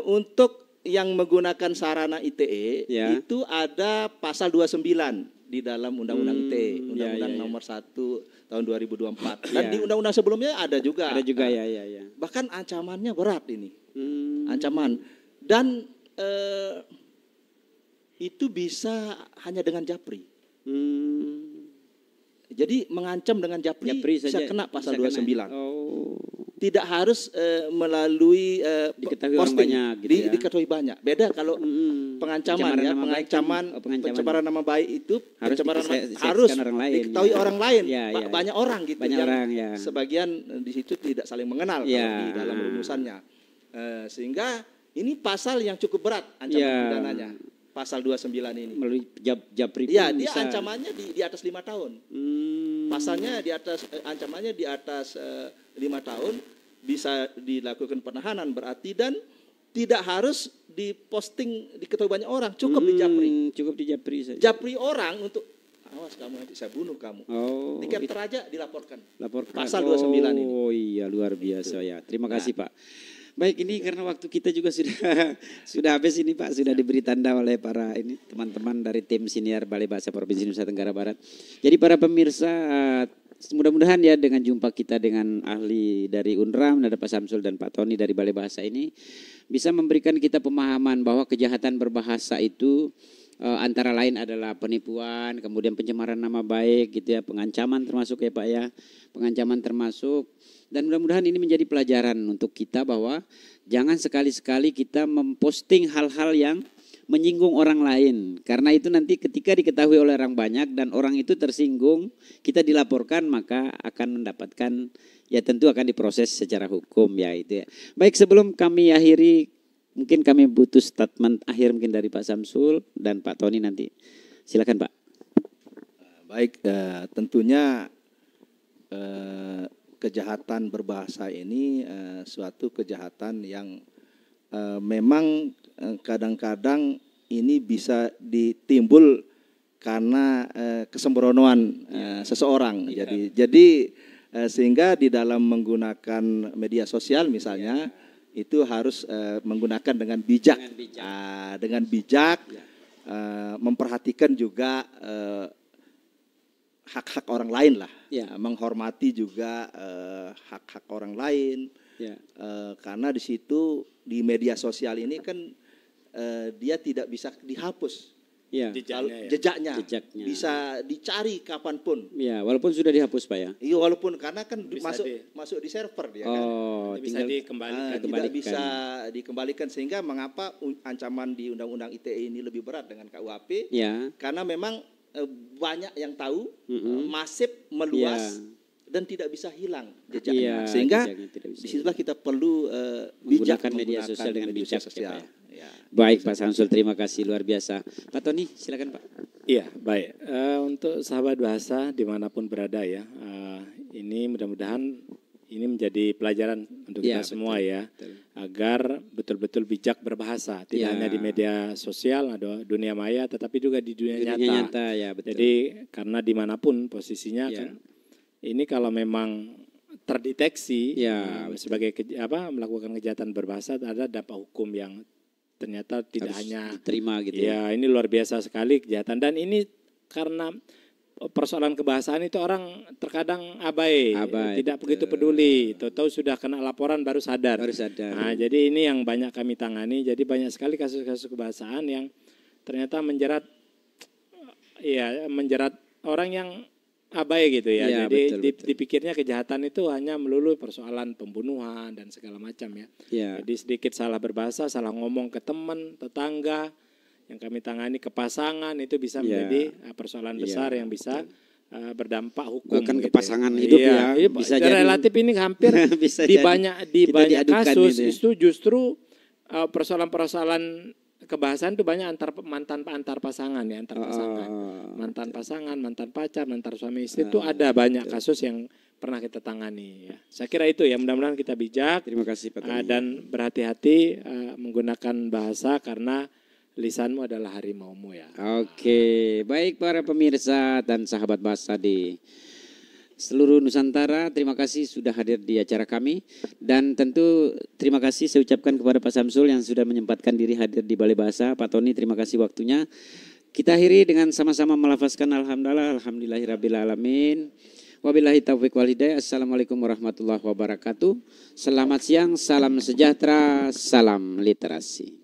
untuk yang menggunakan sarana ITE itu ada pasal 29 di dalam Undang-Undang ITE, Undang-Undang nomor 1 tahun 2024. Dan di undang-undang sebelumnya ada juga. Bahkan ancamannya berat ini. Ancaman. Dan itu bisa hanya dengan japri. Jadi mengancam dengan japri bisa kena pasal 29. Tidak harus melalui posting, diketahui banyak. Beda kalau pengancaman pencemaran nama baik itu harus diketahui orang lain, banyak orang gitu. Sebagian di situ tidak saling mengenal di dalam rumusannya, sehingga ini pasal yang cukup berat ancaman pidananya. Pasal 29 ini. Melalui japri pun dia ancamannya di atas 5 tahun. Pasalnya ancamannya di atas 5 tahun, bisa dilakukan penahanan berarti, dan tidak harus diposting diketahui banyak orang, cukup di japri. Cukup di japri saja. Japri orang untuk awas kamu nanti saya bunuh kamu. Tiket teraja dilaporkan. Pasal 29 ini. Oh iya, luar biasa ya. Terima kasih Pak. Baik, ini karena waktu kita juga sudah habis ini Pak, sudah diberi tanda oleh para teman-teman dari tim siniar Balai Bahasa Provinsi Nusa Tenggara Barat. Jadi para pemirsa, mudah-mudahan ya dengan jumpa kita dengan ahli dari UNRAM, ada Pak Samsul dan Pak Tony dari Balai Bahasa ini bisa memberikan kita pemahaman bahwa kejahatan berbahasa itu antara lain adalah penipuan, kemudian pencemaran nama baik gitu ya, pengancaman termasuk ya Pak ya, pengancaman termasuk. Dan mudah-mudahan ini menjadi pelajaran untuk kita bahwa jangan sekali-sekali kita memposting hal-hal yang menyinggung orang lain. Karena itu nanti ketika diketahui oleh orang banyak dan orang itu tersinggung, kita dilaporkan maka akan mendapatkan, ya tentu akan diproses secara hukum ya itu ya. Baik, sebelum kami akhiri, mungkin kami butuh statement akhir mungkin dari Pak Samsul dan Pak Tony nanti. Silakan Pak. Baik, tentunya kejahatan berbahasa ini suatu kejahatan yang memang kadang-kadang ini bisa ditimbul karena kesembronoan seseorang. Jadi sehingga di dalam menggunakan media sosial misalnya itu harus menggunakan dengan bijak, memperhatikan juga hak-hak orang lain lah, menghormati juga hak-hak orang lain, karena di situ di media sosial ini kan dia tidak bisa dihapus, jejaknya bisa dicari kapanpun. Ya, walaupun sudah dihapus Pak ya. Iya, walaupun karena kan masuk di server dia kan. Bisa dikembalikan. Tidak bisa dikembalikan, sehingga mengapa ancaman di Undang-Undang ITE ini lebih berat dengan KUHP? Karena memang banyak yang tahu, masif, meluas, dan tidak bisa hilang jejaknya. Sehingga disitulah kita perlu bijak menggunakan media sosial dengan bijak. Ya. Baik Pak Samsul, terima kasih luar biasa. Pak Tony, silakan Pak. Iya, baik. Untuk sahabat bahasa dimanapun berada ya, ini mudah-mudahan ini menjadi pelajaran untuk kita semua betul. Agar betul-betul bijak berbahasa, tidak hanya di media sosial, ada dunia maya, tetapi juga di dunia nyata. Betul. Jadi karena dimanapun posisinya kan, ini kalau memang terdeteksi sebagai melakukan kejahatan berbahasa, ada dampak hukum yang ternyata tidak harus hanya diterima gitu ya. Ini luar biasa sekali kejahatan, dan ini karena persoalan kebahasaan itu orang terkadang abai tidak begitu peduli, tahu-tahu sudah kena laporan baru sadar. Nah, jadi ini yang banyak kami tangani. Jadi banyak sekali kasus-kasus kebahasaan yang ternyata menjerat orang yang abai gitu ya. Jadi betul. Dipikirnya kejahatan itu hanya melulu persoalan pembunuhan dan segala macam ya. Jadi sedikit salah berbahasa, salah ngomong ke teman, tetangga, yang kami tangani ke pasangan itu bisa menjadi persoalan besar yang bisa berdampak hukum. Bahkan ke pasangan hidup bisa jadi relatif ini hampir di banyak kasus itu justru persoalan-persoalan kebahasaan itu banyak antar pasangan ya, mantan pasangan, mantan pacar, mantan suami istri itu ada banyak kasus yang pernah kita tangani ya. Saya kira itu ya, mudah-mudahan kita bijak. Terima kasih Pak Tony. Dan berhati-hati menggunakan bahasa karena lisanmu adalah harimaumu ya. Oke, baik para pemirsa dan sahabat bahasa di seluruh Nusantara, terima kasih sudah hadir di acara kami. Dan tentu terima kasih saya ucapkan kepada Pak Samsul yang sudah menyempatkan diri hadir di Balai Bahasa. Pak Tony, terima kasih waktunya. Kita akhiri dengan sama-sama melafazkan alhamdulillahirabbil-alamin. Wabillahi taufiq wal hidayah. Assalamualaikum warahmatullahi wabarakatuh. Selamat siang, salam sejahtera, salam literasi.